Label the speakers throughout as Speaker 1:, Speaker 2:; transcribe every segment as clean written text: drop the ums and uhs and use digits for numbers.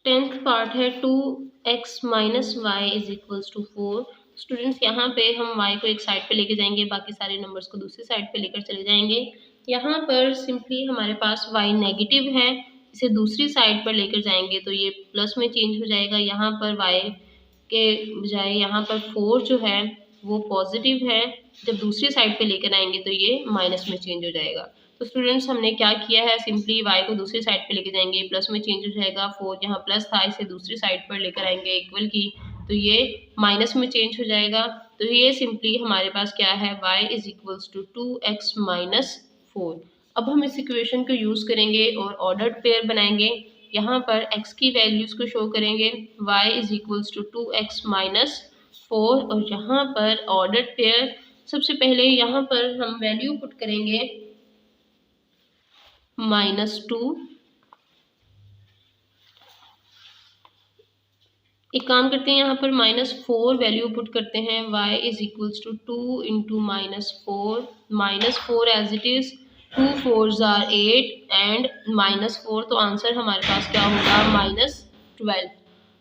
Speaker 1: 10th part है 2x minus Y is equals to 4। Students यहाँ पे हम y को एक साइड पे लेके जाएंगे, बाकी सारे नंबर्स को दूसरी साइड पे लेकर चले जाएंगे। यहाँ पर सिंपली हमारे पास y नेगेटिव है, इसे दूसरी साइड पर लेकर जाएंगे तो ये प्लस में चेंज हो जाएगा। यहाँ पर y के बजाय यहाँ पर 4 जो है वो पॉजिटिव है, जब दूसरी साइड पे लेकर आएंगे तो ये माइनस में चेंज हो जाएगा। तो स्टूडेंट्स हमने क्या किया है, सिंपली y को दूसरी साइड पे लेके जाएंगे, प्लस में चेंज हो जाएगा। 4 यहाँ प्लस था, इसे दूसरी साइड पर लेकर आएंगे इक्वल की, तो ये माइनस में चेंज हो जाएगा। तो ये सिंपली हमारे पास क्या है, y is equals to 2x minus 4। अब हम इस इक्वेशन को यूज करेंगे और ऑर्डर्ड पेयर बनाएंगे। यहाँ पर x की वैल्यूज को शो करेंगे, y is equals to 2x minus 4, और यहाँ पर ऑर्डर्ड पेयर सबसे पहले यहाँ पर हम वैल्यू पुट करेंगे -2। एक काम करते हैं, यहाँ पर -4 वैल्यू पुट करते हैं। y is equals to 2 into -4, -4 as it is, 2 4s are 8 and -4, तो आंसर हमारे पास क्या होगा, -12।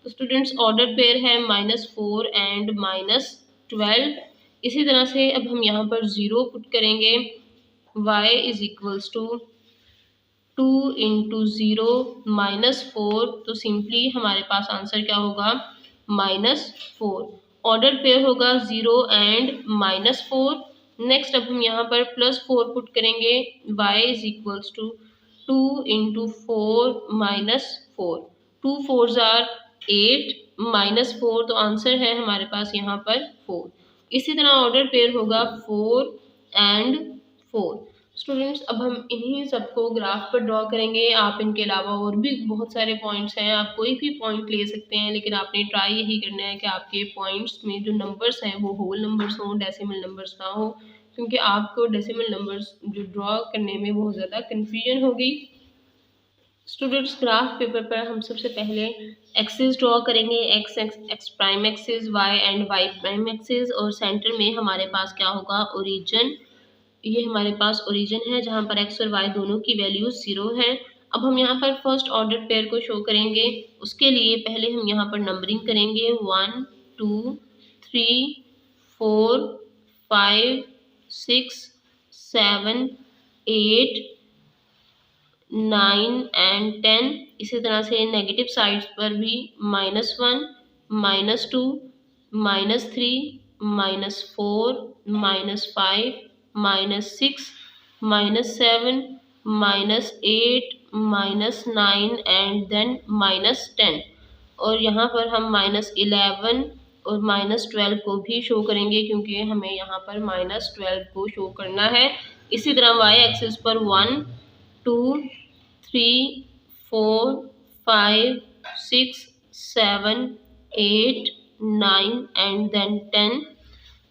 Speaker 1: तो स्टूडेंट्स ऑर्डर पेयर है -4 एंड -12। इसी तरह से अब हम यहाँ पर 0 पुट करेंगे। y is equals to 2 into 0 -4, तो सिंपली हमारे पास आंसर क्या होगा, -4। ऑर्डर पेयर होगा 0 एंड -4। नेक्स्ट अब हम यहाँ पर +4 पुट करेंगे। y is equals to 2 into 4 -4, 2 4s are 8 -4, तो आंसर है हमारे पास यहाँ पर 4। इसी तरह ऑर्डर पेयर होगा 4 एंड 4। स्टूडेंट्स अब हम इन्हीं सबको ग्राफ पर ड्रॉ करेंगे। आप इनके अलावा और भी बहुत सारे पॉइंट्स हैं, आप कोई भी पॉइंट ले सकते हैं, लेकिन आपने ट्राई यही करना है कि आपके पॉइंट्स में जो नंबर्स हैं वो होल नंबर्स हों, डेसिमल नंबर्स ना हो, क्योंकि आपको डेसिमल नंबर्स जो ड्रॉ करने में बहुत ज़्यादा कन्फ्यूजन होगी। स्टूडेंट्स ग्राफ पेपर पर हम सबसे पहले एक्सिस ड्रॉ करेंगे, X prime axis, Y and Y prime axis, और सेंटर में हमारे पास क्या होगा, ओरिजिन। ये हमारे पास ओरिजिन है जहाँ पर x और y दोनों की वैल्यूज 0 है। अब हम यहाँ पर फर्स्ट ऑर्डर पेयर को शो करेंगे। उसके लिए पहले हम यहाँ पर नंबरिंग करेंगे, 1 2 3 4 5 6 7 8 9 एंड 10। इसी तरह से नेगेटिव साइड्स पर भी -1 -2 -3 -4 -5 -6 -7 -8 -9 एंड देन -10। और यहाँ पर हम -11 और -12 को भी शो करेंगे, क्योंकि हमें यहाँ पर -12 को शो करना है। इसी तरह y एक्सिस पर 1 2 3 4 5 6 7 8 9 and then 10।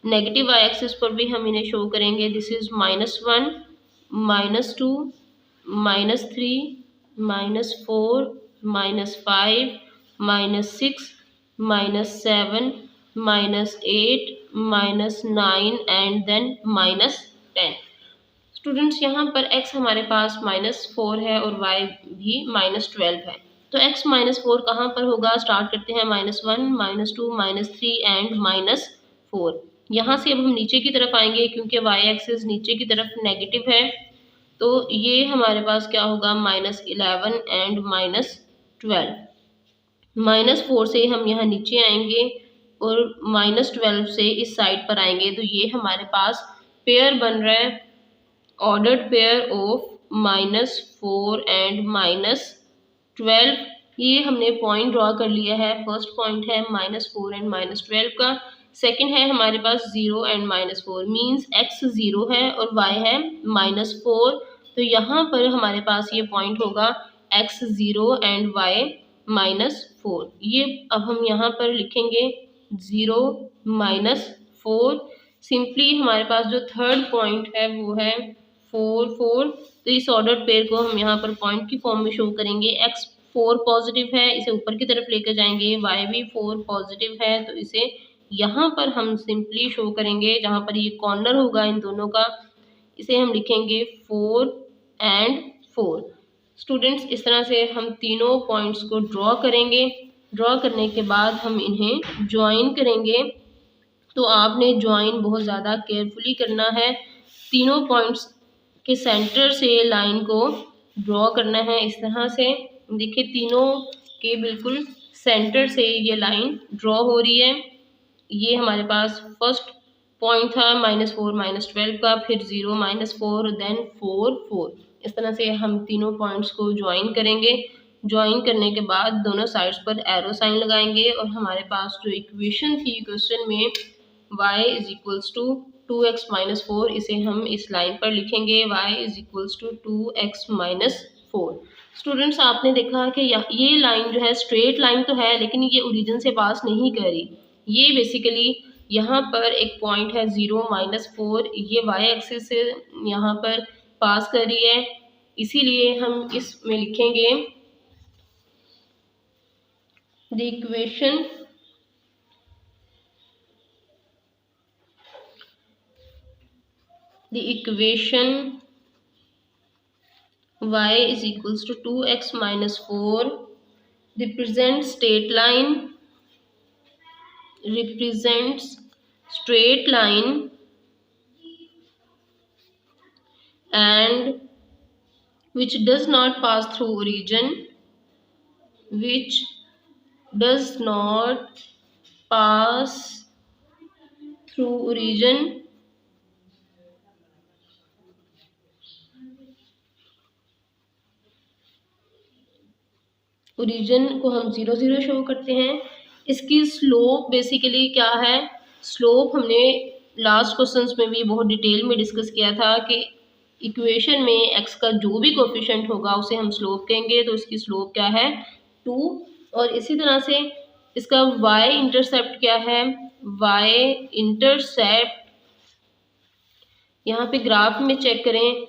Speaker 1: Negative y axis पर भी हम इन्हें शो करेंगे। This is -1 -2 -3 -4 -5 -6 -7 -8 -9 and then -10। Students यहाँ पर x हमारे पास -4 है और y भी -12 है, तो x -4 कहाँ पर होगा, स्टार्ट करते हैं -1 -2 -3 एंड -4। यहाँ से अब हम नीचे की तरफ आएंगे, क्योंकि y एक्सिस नीचे की तरफ नेगेटिव है, तो ये हमारे पास क्या होगा, -11 एंड -12। -4 से हम यहाँ नीचे आएंगे और -12 से इस साइड पर आएंगे, तो ये हमारे पास पेयर बन रहा है, ऑर्डर्ड पेयर ऑफ -4 एंड -12। ये हमने पॉइंट ड्रॉ कर लिया है। फर्स्ट पॉइंट है -4 एंड -12 का, सेकंड है हमारे पास 0 एंड -4, मींस x 0 है और y है -4, तो यहाँ पर हमारे पास ये पॉइंट होगा x 0 एंड y -4। ये अब हम यहाँ पर लिखेंगे 0 -4। सिंपली हमारे पास जो थर्ड पॉइंट है वो है 4 4, तो इस ऑर्डर पेयर को हम यहाँ पर पॉइंट की फॉर्म में शो करेंगे। x 4 पॉजिटिव है, इसे ऊपर की तरफ लेकर जाएंगे, y भी 4 पॉजिटिव है, तो इसे यहाँ पर हम सिंपली शो करेंगे, जहाँ पर ये कॉर्नर होगा इन दोनों का, इसे हम लिखेंगे 4 एंड 4। स्टूडेंट्स इस तरह से हम तीनों पॉइंट्स को ड्रॉ करेंगे। ड्रॉ करने के बाद हम इन्हें ज्वाइन करेंगे। तो आपने ज्वाइन बहुत ज़्यादा केयरफुली करना है। तीनों पॉइंट्स के सेंटर से लाइन को ड्रॉ करना है इस तरह से। देखिए तीनों के बिल्कुल सेंटर से ये लाइन ड्रॉ हो रही है। ये हमारे पास फर्स्ट पॉइंट था -4 -12 का, फिर 0 -4 देन 4 4। इस तरह से हम तीनों पॉइंट्स को ज्वाइन करेंगे। ज्वाइन करने के बाद दोनों साइड्स पर एरो साइन लगाएंगे और हमारे पास जो इक्वेशन थी क्वेश्चन में y is equals to 2x - 4, इसे हम इस लाइन पर लिखेंगे y is equals to 2x - 4। Students आपने देखा कि ये लाइन जो है स्ट्रेट लाइन तो है, लेकिन ये ओरिजिन से पास नहीं कर रही। ये बेसिकली यहाँ पर एक पॉइंट है 0 -4, ये y एक्सिस से यहाँ पर पास कर रही है, इसीलिए हम इसमें लिखेंगे the equation y is equals to 2x - 4 represents straight line and which does not pass through origin, which does not pass through origin origin को हम 0 0 शो करते हैं। इसकी स्लोप बेसिकली क्या है, स्लोप हमने लास्ट क्वेश्चंस में भी बहुत डिटेल में डिस्कस किया था कि इक्वेशन में x का जो भी कोफिशिएंट होगा उसे हम स्लोप कहेंगे। तो इसकी स्लोप क्या है 2। और इसी तरह से इसका y इंटरसेप्ट क्या है, y इंटरसेप्ट यहाँ पे ग्राफ में चेक करें,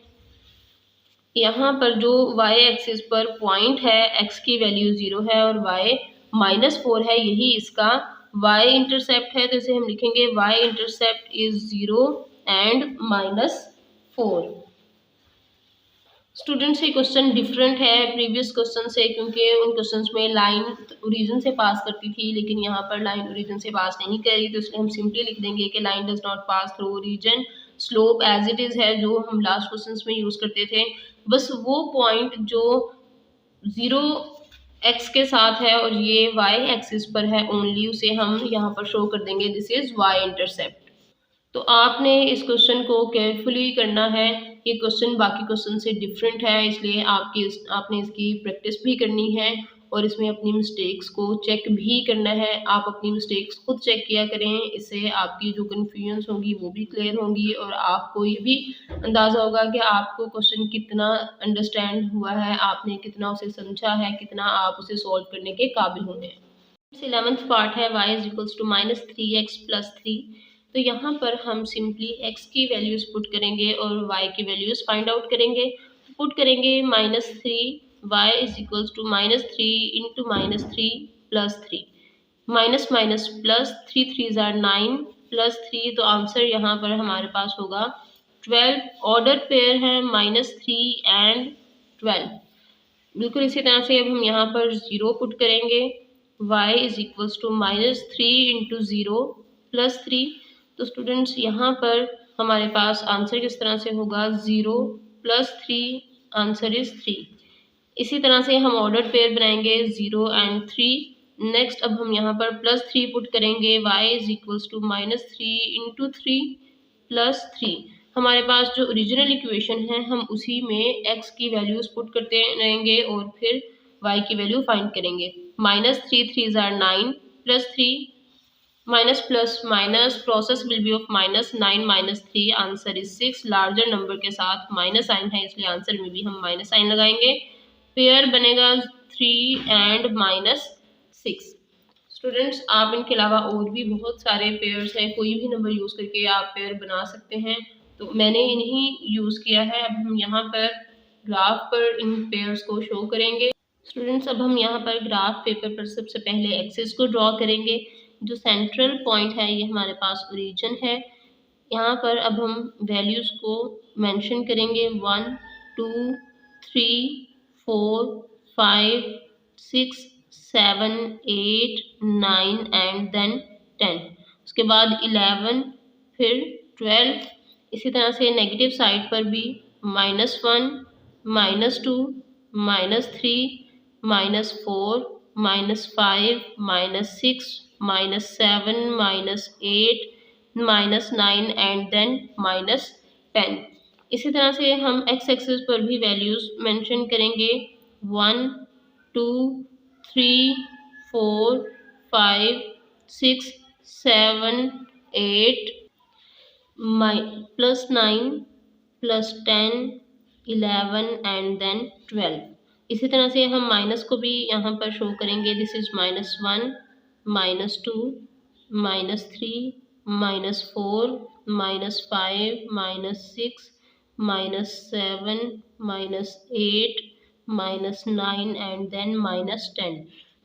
Speaker 1: यहाँ पर जो y एक्सिस पर पॉइंट है x की वैल्यू 0 है और y -4 है, यही इसका y इंटरसेप्ट है। तो इसे हम लिखेंगे y intercept is 0 and -4। Students ये क्वेश्चन डिफरेंट है प्रीवियस क्वेश्चन से, क्योंकि उन क्वेश्चंस में लाइन ओरिजिन से पास करती थी, लेकिन यहाँ पर लाइन ओरिजिन से पास नहीं कर रही। तो इसलिए हम सिंपली लिख देंगे कि line does not pass through origin. Slope as it is है जो हम लास्ट क्वेश्चंस में यूज़ करते थे। बस वो पॉइंट जो 0 x के साथ है और ये y एक्सिस पर है ओनली, उसे हम यहाँ पर शो कर देंगे दिस इज़ y इंटरसेप्ट। तो आपने इस क्वेश्चन को केयरफुली करना है। ये क्वेश्चन बाकी क्वेश्चन से डिफरेंट है, इसलिए आपने इसकी प्रैक्टिस भी करनी है और इसमें अपनी मिस्टेक्स को चेक भी करना है। आप अपनी मिस्टेक्स खुद चेक किया करें, इससे आपकी जो कन्फ्यूजन्स होंगी वो भी क्लियर होंगी और आपको ये भी अंदाज़ा होगा कि आपको क्वेश्चन कितना अंडरस्टैंड हुआ है, आपने कितना उसे समझा है, कितना आप उसे सॉल्व करने के काबिल होंगे। 11th पार्ट है y is equals to -3x + 3। तो यहाँ पर हम सिंपली x की वैल्यूज़ पुट करेंगे और y की वैल्यूज़ फाइंड आउट करेंगे। पुट करेंगे -3 y is equals to -3 into -3 + 3, minus minus plus 3 3 ज़ार 9 + 3। तो आंसर यहाँ पर हमारे पास होगा 12। ऑर्डर पेयर है -3 एंड 12। बिल्कुल इसी तरह से अब हम यहाँ पर 0 पुट करेंगे, y is equals to -3 into 0 + 3। तो स्टूडेंट्स यहाँ पर हमारे पास आंसर किस तरह से होगा 0 + 3, आंसर इज 3। इसी तरह से हम ऑर्डर पेयर बनाएंगे 0 एंड 3। नेक्स्ट अब हम यहाँ पर +3 पुट करेंगे, y is equals to -3 into 3 + 3। हमारे पास जो ओरिजिनल इक्वेशन है हम उसी में x की वैल्यूज़ पुट करते रहेंगे और फिर y की वैल्यू फाइंड करेंगे। -3 3 ज़ार 9 + 3, minus plus minus process will be of -9 - 3, answer is 6। Larger number के साथ माइनस साइन है, इसलिए आंसर में भी हम माइनस साइन लगाएंगे। पेयर बनेगा 3 एंड -6। स्टूडेंट्स आप इनके अलावा और भी बहुत सारे पेयर्स हैं, कोई भी नंबर यूज़ करके आप पेयर बना सकते हैं। तो मैंने इन्हीं यूज़ किया है। अब हम यहाँ पर ग्राफ पर इन पेयर्स को शो करेंगे। स्टूडेंट्स अब हम यहाँ पर ग्राफ पेपर पर सबसे पहले एक्सिस को ड्रॉ करेंगे। जो सेंट्रल पॉइंट है ये हमारे पास ओरिजिन है। यहाँ पर अब हम वैल्यूज़ को मेंशन करेंगे 1 2 3 4 5 6 7 8 9 एंड देन 10। उसके बाद 11, फिर 12। इसी तरह से नेगेटिव साइड पर भी -1 -2 -3 -4 -5 -6 -7 -8 -9 एंड देन -10। इसी तरह से हम एक्स एक्सिस पर भी वैल्यूज मेंशन करेंगे 1 2 3 4 5 6 7 8 +9 +10 11 एंड देन 12। इसी तरह से हम माइनस को भी यहाँ पर शो करेंगे। This is -1 -2 -3 -4 -5 -6 -7 -8 -9 and then -10।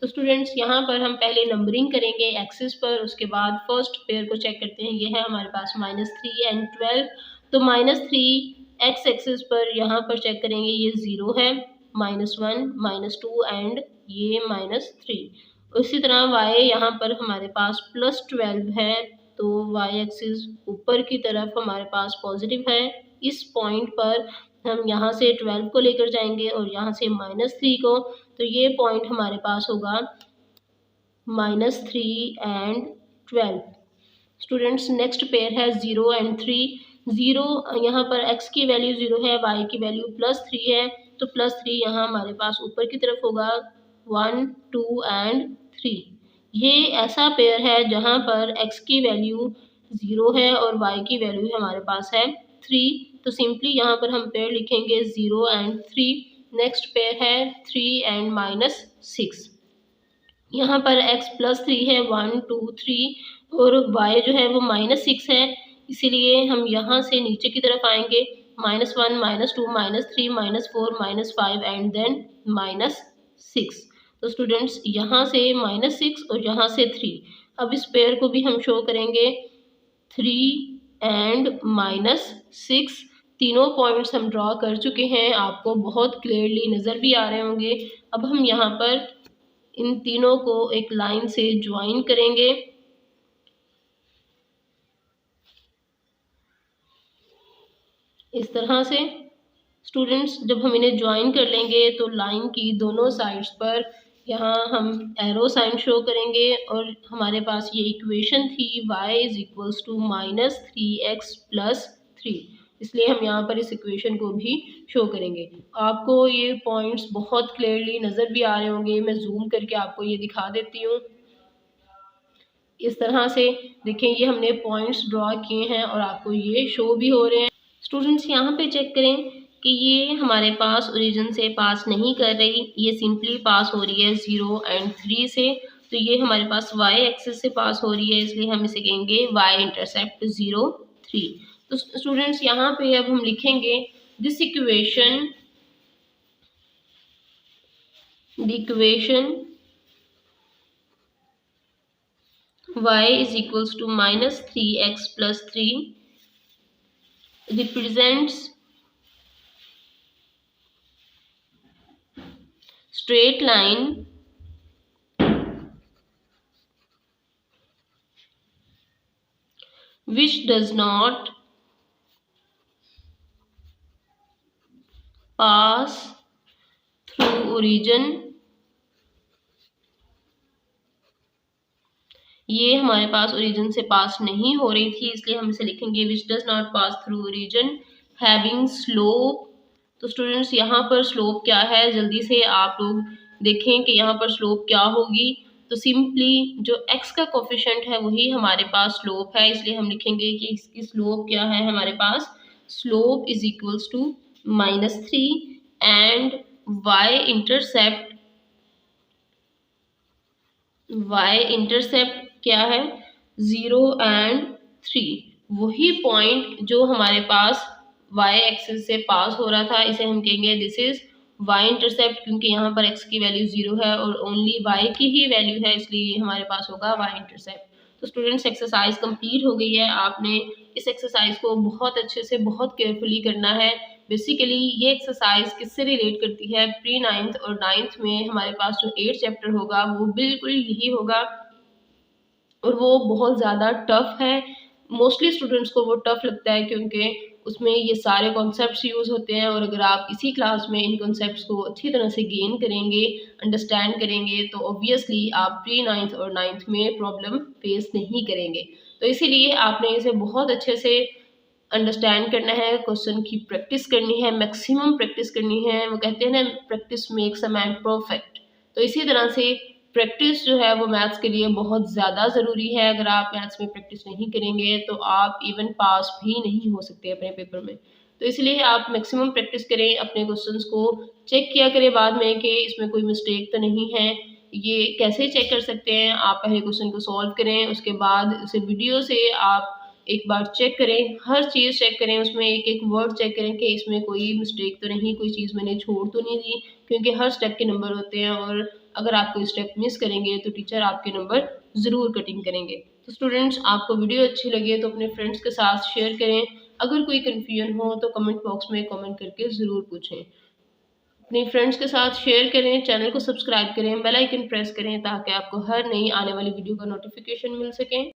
Speaker 1: तो स्टूडेंट्स यहाँ पर हम पहले नंबरिंग करेंगे एक्सिस पर, उसके बाद फर्स्ट पेयर को चेक करते हैं। ये है हमारे पास -3 एंड 12। तो -3 एक्स एक्सिस पर यहाँ पर चेक करेंगे, ये 0 है, -1 -2 एंड ये -3। उसी तरह y यहाँ पर हमारे पास +12 है, तो y एक्सिस ऊपर की तरफ हमारे पास पॉजिटिव है। इस पॉइंट पर हम यहाँ से 12 को लेकर जाएंगे और यहाँ से -3 को, तो ये पॉइंट हमारे पास होगा -3 एंड 12। स्टूडेंट्स नेक्स्ट पेयर है 0 एंड 3। 0 यहाँ पर x की वैल्यू 0 है, y की वैल्यू +3 है, तो +3 यहाँ हमारे पास ऊपर की तरफ होगा 1 2 एंड 3। ये ऐसा पेयर है जहाँ पर x की वैल्यू 0 है और y की वैल्यू हमारे पास है 3। तो सिंपली यहाँ पर हम पेयर लिखेंगे 0 एंड 3। नेक्स्ट पेयर है 3 एंड -6। यहाँ पर x +3 है 1 2 3 और y जो है वो -6 है, इसीलिए हम यहाँ से नीचे की तरफ आएंगे -1 -2 -3 -4 -5 एंड देन -6। तो स्टूडेंट्स यहाँ से -6 और यहाँ से 3। अब इस पेयर को भी हम शो करेंगे 3 एंड -6। तीनों पॉइंट्स हम ड्रॉ कर चुके हैं, आपको बहुत क्लियरली नज़र भी आ रहे होंगे। अब हम यहाँ पर इन तीनों को एक लाइन से ज्वाइन करेंगे। इस तरह से स्टूडेंट्स जब हम इन्हें ज्वाइन कर लेंगे तो लाइन की दोनों साइड्स पर यहाँ हम एरो साइन शो करेंगे और हमारे पास ये इक्वेशन थी y = -3x + 3, इसलिए हम यहाँ पर इस इक्वेशन को भी शो करेंगे। आपको ये पॉइंट्स बहुत क्लियरली नज़र भी आ रहे होंगे, मैं जूम करके आपको ये दिखा देती हूँ। इस तरह से देखें, ये हमने पॉइंट्स ड्रॉ किए हैं और आपको ये शो भी हो रहे हैं। स्टूडेंट्स यहाँ पे चेक करें कि ये हमारे पास ओरिजिन से पास नहीं कर रही, ये सिंपली पास हो रही है 0 एंड 3 से। तो ये हमारे पास y एक्सिस से पास हो रही है, इसलिए हम इसे कहेंगे y इंटरसेप्ट 0 3। तो स्टूडेंट्स यहाँ पे अब हम लिखेंगे this equation, the equation y = -3x + 3 represents straight line which does not pass through origin। ये हमारे पास ओरिजिन से पास नहीं हो रही थी, इसलिए हम इसे लिखेंगे which does not pass through origin having slope. तो स्टूडेंट्स यहाँ पर स्लोप क्या है, जल्दी से आप लोग देखें कि यहाँ पर स्लोप क्या होगी। तो सिंपली जो x का कोफिशिएंट है वही हमारे पास स्लोप है, इसलिए हम लिखेंगे कि इसकी स्लोप क्या है हमारे पास, स्लोप = -3 एंड y इंटरसेप्ट क्या है 0 एंड 3। वही पॉइंट जो हमारे पास y एक्सिस से पास हो रहा था, इसे हम कहेंगे दिस इज y इंटरसेप्ट, क्योंकि यहाँ पर x की वैल्यू 0 है और ओनली y की ही वैल्यू है, इसलिए हमारे पास होगा y इंटरसेप्ट। तो स्टूडेंट्स एक्सरसाइज कंप्लीट हो गई है। आपने इस एक्सरसाइज को बहुत अच्छे से बहुत केयरफुली करना है। बेसिकली ये एक्सरसाइज किससे रिलेट करती है, प्री 9th और 9th में हमारे पास जो 8 चैप्टर होगा वो बिल्कुल यही होगा और वो बहुत ज़्यादा टफ है। मोस्टली स्टूडेंट्स को वो टफ लगता है क्योंकि उसमें ये सारे कॉन्सेप्ट्स यूज़ होते हैं और अगर आप इसी क्लास में इन कॉन्सेप्ट्स को अच्छी तरह से गेन करेंगे, अंडरस्टैंड करेंगे तो ऑब्वियसली आप प्री 9th और 9th में प्रॉब्लम फेस नहीं करेंगे। तो इसीलिए आपने इसे बहुत अच्छे से अंडरस्टैंड करना है, क्वेश्चन की प्रैक्टिस करनी है, मैक्सिमम प्रैक्टिस करनी है। वो कहते हैं ना, practice makes a man perfect. तो इसी तरह से प्रैक्टिस जो है वो मैथ्स के लिए बहुत ज़्यादा ज़रूरी है। अगर आप मैथ्स में प्रैक्टिस नहीं करेंगे तो आप इवन पास भी नहीं हो सकते अपने पेपर में। तो इसलिए आप मैक्सिमम प्रैक्टिस करें, अपने क्वेश्चंस को चेक किया करें बाद में कि इसमें कोई मिस्टेक तो नहीं है। ये कैसे चेक कर सकते हैं, आप पहले क्वेश्चन को सॉल्व करें, उसके बाद उसे वीडियो से आप एक बार चेक करें, हर चीज़ चेक करें, उसमें एक-एक वर्ड चेक करें कि इसमें कोई मिस्टेक तो नहीं, कोई चीज़ मैंने छोड़ तो नहीं दी, क्योंकि हर स्टेप के नंबर होते हैं और अगर आप कोई स्टेप मिस करेंगे तो टीचर आपके नंबर ज़रूर कटिंग करेंगे। तो स्टूडेंट्स, आपको वीडियो अच्छी लगे तो अपने फ्रेंड्स के साथ शेयर करें। अगर कोई कन्फ्यूजन हो तो कमेंट बॉक्स में कमेंट करके ज़रूर पूछें। अपने फ्रेंड्स के साथ शेयर करें, चैनल को सब्सक्राइब करें, बेल आइकन प्रेस करें ताकि आपको हर नई आने वाली वीडियो का नोटिफिकेशन मिल सके।